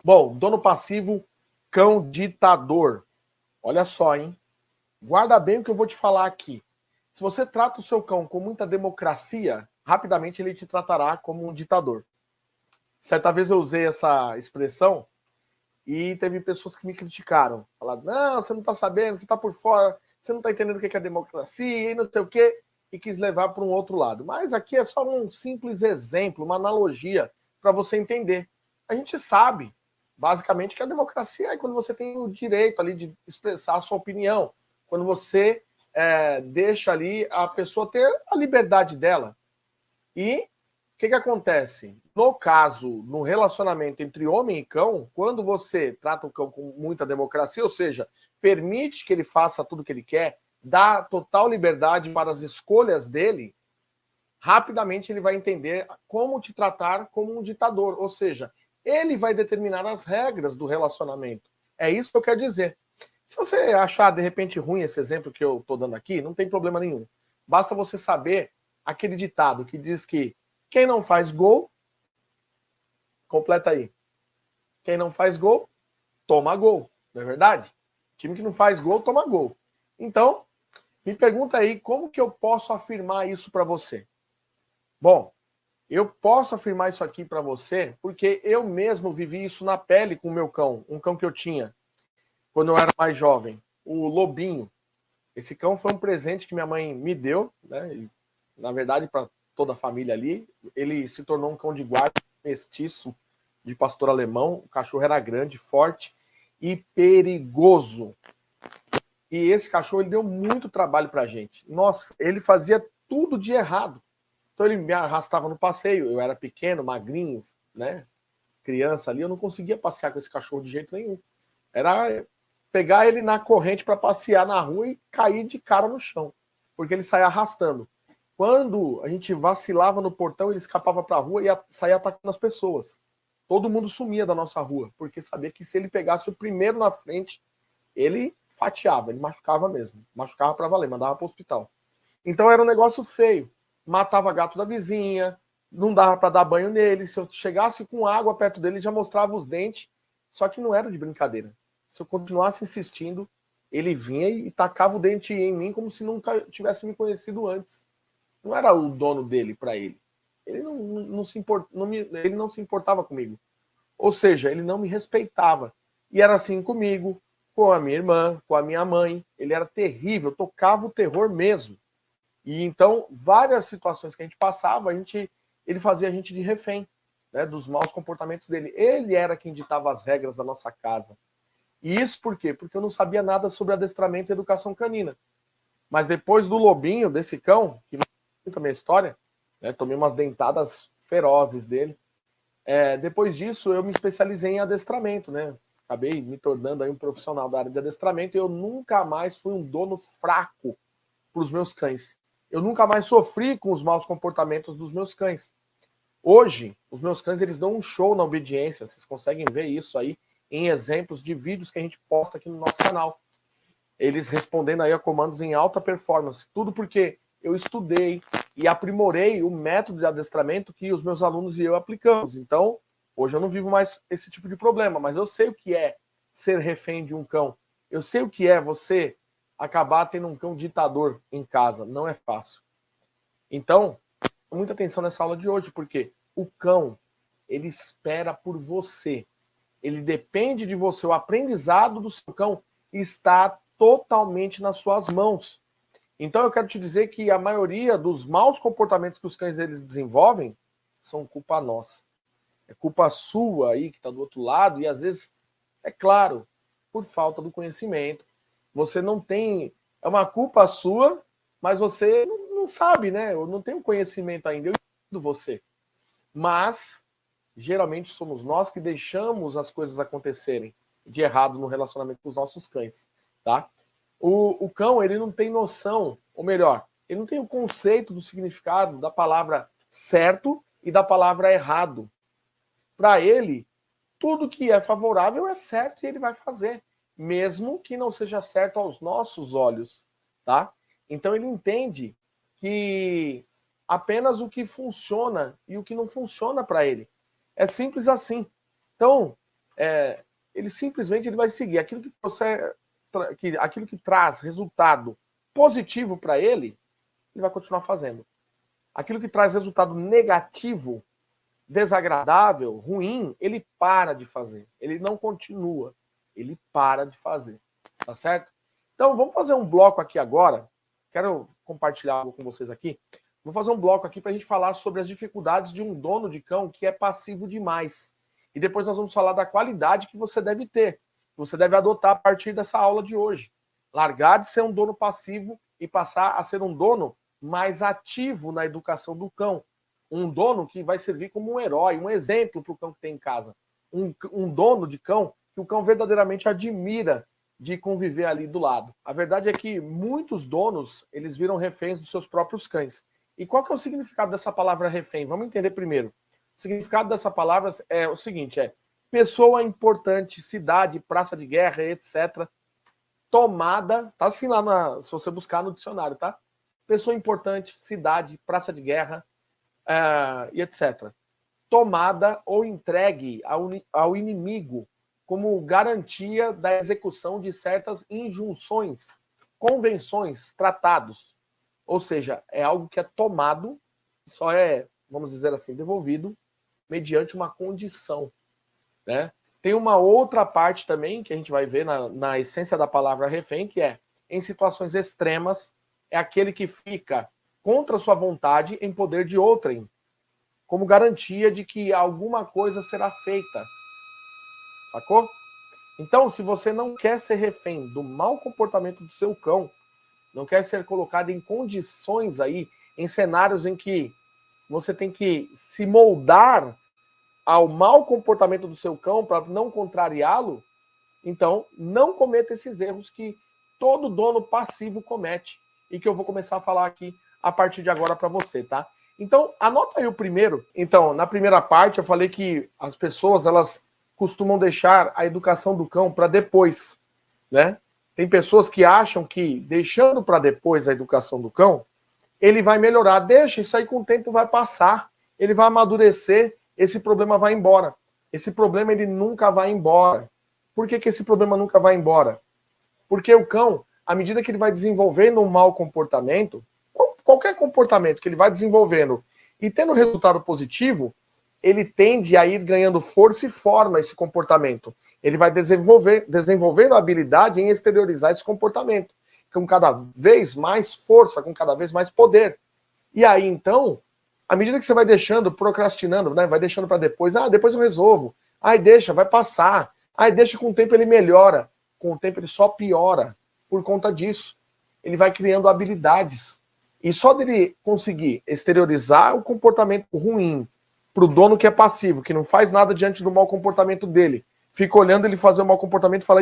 Bom, dono passivo, cão ditador. Olha só, hein? Guarda bem o que eu vou te falar aqui. Se você trata o seu cão com muita democracia, rapidamente ele te tratará como um ditador. Certa vez eu usei essa expressão e teve pessoas que me criticaram. Falaram, não, você não está sabendo, você está por fora, você não está entendendo o que é democracia e não sei o quê, e quis levar para um outro lado. Mas aqui é só um simples exemplo, uma analogia para você entender. A gente sabe, basicamente, que a democracia é quando você tem o direito ali de expressar a sua opinião, quando você deixa ali a pessoa ter a liberdade dela. E o que acontece? No caso, no relacionamento entre homem e cão, quando você trata o cão com muita democracia, ou seja, permite que ele faça tudo o que ele quer, dá total liberdade para as escolhas dele, rapidamente ele vai entender como te tratar como um ditador, ou seja, ele vai determinar as regras do relacionamento. É isso que eu quero dizer. Se você achar, de repente, ruim esse exemplo que eu estou dando aqui, não tem problema nenhum. Basta você saber aquele ditado que diz que quem não faz gol, completa aí. Quem não faz gol, toma gol. Não é verdade? Time que não faz gol, toma gol. Então, me pergunta aí como que eu posso afirmar isso para você. Bom, eu posso afirmar isso aqui para você porque eu mesmo vivi isso na pele com o meu cão, um cão que eu tinha quando eu era mais jovem, o Lobinho. Esse cão foi um presente que minha mãe me deu, né? E, na verdade, para toda a família ali. Ele se tornou um cão de guarda mestiço de pastor alemão. O cachorro era grande, forte e perigoso. E esse cachorro ele deu muito trabalho para a gente. Nossa, ele fazia tudo de errado. Então ele me arrastava no passeio. Eu era pequeno, magrinho, né? Criança ali, eu não conseguia passear com esse cachorro de jeito nenhum. Era pegar ele na corrente para passear na rua e cair de cara no chão, porque ele saía arrastando. Quando a gente vacilava no portão, ele escapava para a rua e saía atacando as pessoas. Todo mundo sumia da nossa rua, porque sabia que se ele pegasse o primeiro na frente, ele fatiava, ele machucava mesmo. Machucava para valer, mandava para o hospital. Então era um negócio feio. Matava gato da vizinha, não dava para dar banho nele. Se eu chegasse com água perto dele, já mostrava os dentes. Só que não era de brincadeira. Se eu continuasse insistindo, ele vinha e tacava o dente em mim como se nunca tivesse me conhecido antes. Não era o dono dele para ele. Ele ele não se importava comigo. Ou seja, ele não me respeitava. E era assim comigo, com a minha irmã, com a minha mãe. Ele era terrível, tocava o terror mesmo. E então, várias situações que a gente passava, ele fazia a gente de refém, né, dos maus comportamentos dele. Ele era quem ditava as regras da nossa casa. E isso por quê? Porque eu não sabia nada sobre adestramento e educação canina. Mas depois do Lobinho, desse cão, que não muito a minha história, né, tomei umas dentadas ferozes dele. Depois disso, eu me especializei em adestramento, né? Acabei me tornando aí um profissional da área de adestramento e eu nunca mais fui um dono fraco para os meus cães. Eu nunca mais sofri com os maus comportamentos dos meus cães. Hoje, os meus cães eles dão um show na obediência. Vocês conseguem ver isso aí em exemplos de vídeos que a gente posta aqui no nosso canal. Eles respondendo aí a comandos em alta performance. Tudo porque eu estudei e aprimorei o método de adestramento que os meus alunos e eu aplicamos. Então, hoje eu não vivo mais esse tipo de problema, mas eu sei o que é ser refém de um cão. Eu sei o que é você acabar tendo um cão ditador em casa. Não é fácil. Então, muita atenção nessa aula de hoje, porque o cão, ele espera por você. Ele depende de você. O aprendizado do seu cão está totalmente nas suas mãos. Então eu quero te dizer que a maioria dos maus comportamentos que os cães eles desenvolvem são culpa nossa. É culpa sua aí que está do outro lado e às vezes, é claro, por falta do conhecimento. Você não tem... É uma culpa sua, mas você não sabe, né? Eu não tenho conhecimento ainda. Eu entendo você. Mas, geralmente, somos nós que deixamos as coisas acontecerem de errado no relacionamento com os nossos cães, tá? O cão, ele não tem noção, ou melhor, ele não tem o conceito do significado da palavra certo e da palavra errado. Para ele, tudo que é favorável é certo e ele vai fazer, mesmo que não seja certo aos nossos olhos, tá? Então ele entende que apenas o que funciona e o que não funciona para ele. É simples assim. Então, ele simplesmente vai seguir aquilo aquilo que traz resultado positivo para ele vai continuar fazendo. Aquilo que traz resultado negativo, desagradável, ruim, ele para de fazer. Ele não continua. Ele para de fazer. Tá certo? Então, vamos fazer um bloco aqui agora. Quero compartilhar algo com vocês aqui. Vou fazer um bloco aqui para a gente falar sobre as dificuldades de um dono de cão que é passivo demais. E depois nós vamos falar da qualidade que você deve ter, que você deve adotar a partir dessa aula de hoje. Largar de ser um dono passivo e passar a ser um dono mais ativo na educação do cão. Um dono que vai servir como um herói, um exemplo para o cão que tem em casa. Um dono de cão que o cão verdadeiramente admira de conviver ali do lado. A verdade é que muitos donos, eles viram reféns dos seus próprios cães. E qual que é o significado dessa palavra refém? Vamos entender primeiro. O significado dessa palavra é o seguinte, pessoa importante, cidade, praça de guerra, etc. Tomada, tá assim lá, se você buscar no dicionário, tá? Pessoa importante, cidade, praça de guerra, e etc. Tomada ou entregue ao inimigo como garantia da execução de certas injunções, convenções, tratados. Ou seja, é algo que é tomado, só é, vamos dizer assim, devolvido mediante uma condição, né? Tem uma outra parte também que a gente vai ver na essência da palavra refém, que é, em situações extremas, é aquele que fica contra sua vontade em poder de outrem, como garantia de que alguma coisa será feita. Sacou? Então, se você não quer ser refém do mau comportamento do seu cão, não quer ser colocado em condições aí, em cenários em que você tem que se moldar ao mau comportamento do seu cão para não contrariá-lo, então não cometa esses erros que todo dono passivo comete e que eu vou começar a falar aqui a partir de agora para você, tá? Então, anota aí o primeiro. Então, na primeira parte eu falei que as pessoas, elas costumam deixar a educação do cão para depois, né? Tem pessoas que acham que deixando para depois a educação do cão, ele vai melhorar. Deixa, isso aí com o tempo vai passar. Ele vai amadurecer, esse problema vai embora. Esse problema ele nunca vai embora. Por que esse problema nunca vai embora? Porque o cão, à medida que ele vai desenvolvendo um mau comportamento, qualquer comportamento que ele vai desenvolvendo e tendo resultado positivo, ele tende a ir ganhando força e forma esse comportamento. Ele vai desenvolvendo a habilidade em exteriorizar esse comportamento, com cada vez mais força, com cada vez mais poder. E aí, então, à medida que você vai deixando, procrastinando, né, vai deixando para depois, depois eu resolvo, deixa, vai passar, deixa, com o tempo ele melhora, com o tempo ele só piora por conta disso. Ele vai criando habilidades. E só dele conseguir exteriorizar o comportamento ruim para o dono que é passivo, que não faz nada diante do mau comportamento dele, fica olhando ele fazer o mau comportamento e fala,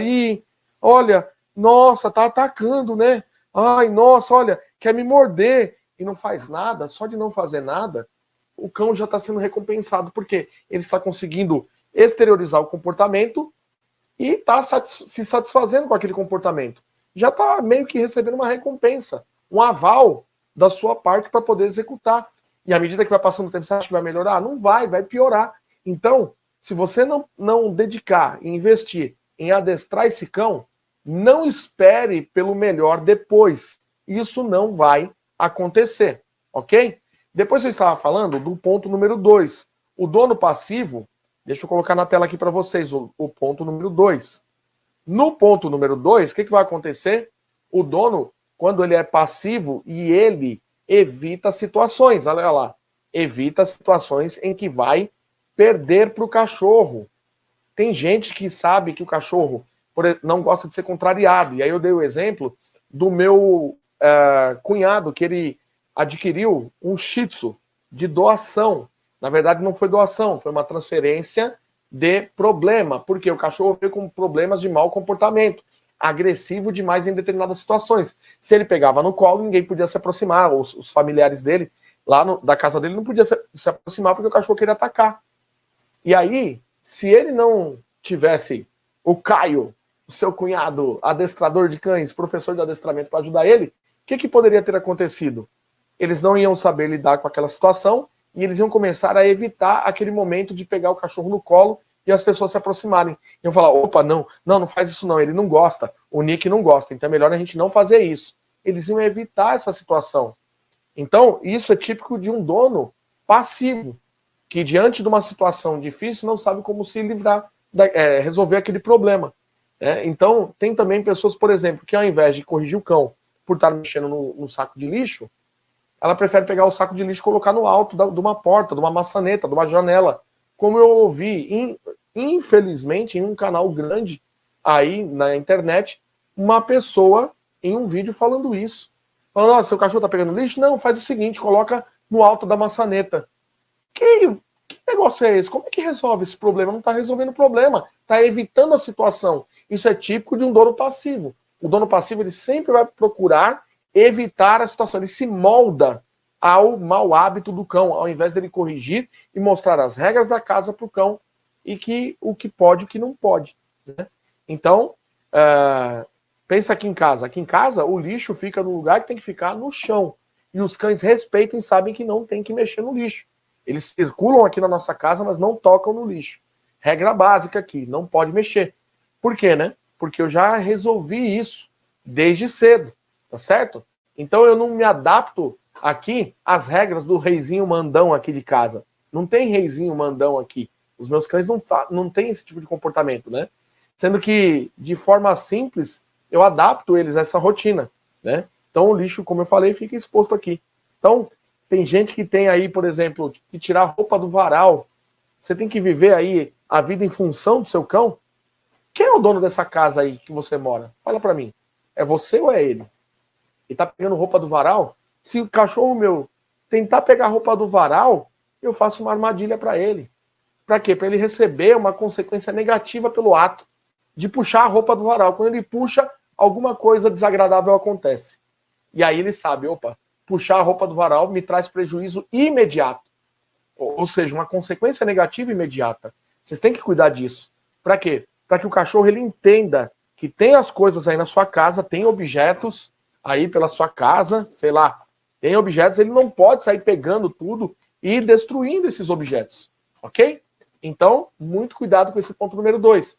olha, nossa, tá atacando, né? Ai, nossa, olha, quer me morder. E não faz nada, só de não fazer nada, o cão já está sendo recompensado, porque ele está conseguindo exteriorizar o comportamento e está se satisfazendo com aquele comportamento. Já está meio que recebendo uma recompensa, um aval da sua parte para poder executar. E à medida que vai passando o tempo, você acha que vai melhorar? Não vai, vai piorar. Então, se você não dedicar e investir em adestrar esse cão, não espere pelo melhor depois. Isso não vai acontecer, ok? Depois eu estava falando do ponto número 2. O dono passivo, deixa eu colocar na tela aqui para vocês o ponto número 2. No ponto número 2, o que vai acontecer? O dono, quando ele é passivo e ele evita situações, olha lá, evita situações em que vai perder para o cachorro. Tem gente que sabe que o cachorro não gosta de ser contrariado, e aí eu dei o exemplo do meu cunhado, que ele adquiriu um Shih Tzu de doação. Na verdade não foi doação, foi uma transferência de problema, porque o cachorro veio com problemas de mau comportamento, agressivo demais em determinadas situações. Se ele pegava no colo, ninguém podia se aproximar, os familiares dele, lá da casa dele, não podia se aproximar porque o cachorro queria atacar. E aí, se ele não tivesse o Caio, o seu cunhado, adestrador de cães, professor de adestramento para ajudar ele, o que poderia ter acontecido? Eles não iam saber lidar com aquela situação e eles iam começar a evitar aquele momento de pegar o cachorro no colo e as pessoas se aproximarem. E eu falar, opa, não faz isso não, ele não gosta, o Nick não gosta, então é melhor a gente não fazer isso. Eles iam evitar essa situação. Então, isso é típico de um dono passivo, que diante de uma situação difícil não sabe como se livrar, resolver aquele problema. Então, tem também pessoas, por exemplo, que ao invés de corrigir o cão por estar mexendo no saco de lixo, ela prefere pegar o saco de lixo e colocar no alto de uma porta, de uma maçaneta, de uma janela. Como eu ouvi, infelizmente, em um canal grande aí na internet, uma pessoa em um vídeo falando isso. Falando, seu cachorro tá pegando lixo? Não, faz o seguinte, coloca no alto da maçaneta. Que negócio é esse? Como é que resolve esse problema? Não está resolvendo o problema, está evitando a situação. Isso é típico de um dono passivo. O dono passivo ele sempre vai procurar evitar a situação. Ele se molda ao mau hábito do cão, ao invés dele corrigir e mostrar as regras da casa para o cão e o que pode e o que não pode. Né? Então, pensa aqui em casa. Aqui em casa, o lixo fica no lugar que tem que ficar no chão. E os cães respeitam e sabem que não tem que mexer no lixo. Eles circulam aqui na nossa casa, mas não tocam no lixo. Regra básica aqui, não pode mexer. Por quê, né? Porque eu já resolvi isso desde cedo, tá certo? Então eu não me adapto aqui às regras do reizinho mandão aqui de casa. Não tem reizinho mandão aqui. Os meus cães não têm esse tipo de comportamento, né? Sendo que, de forma simples, eu adapto eles a essa rotina, né? Então o lixo, como eu falei, fica exposto aqui. Então, tem gente que tem aí, por exemplo, que tirar a roupa do varal. Você tem que viver aí a vida em função do seu cão? Quem é o dono dessa casa aí que você mora? Fala pra mim. É você ou é ele? Ele tá pegando roupa do varal? Se o cachorro meu tentar pegar a roupa do varal, eu faço uma armadilha pra ele. Pra quê? Pra ele receber uma consequência negativa pelo ato de puxar a roupa do varal. Quando ele puxa, alguma coisa desagradável acontece. E aí ele sabe, opa, puxar a roupa do varal me traz prejuízo imediato. Ou seja, uma consequência negativa imediata. Vocês têm que cuidar disso. Para quê? Para que o cachorro ele entenda que tem as coisas aí na sua casa, tem objetos aí pela sua casa, sei lá, tem objetos, ele não pode sair pegando tudo e destruindo esses objetos. Ok? Então, muito cuidado com esse ponto número 2.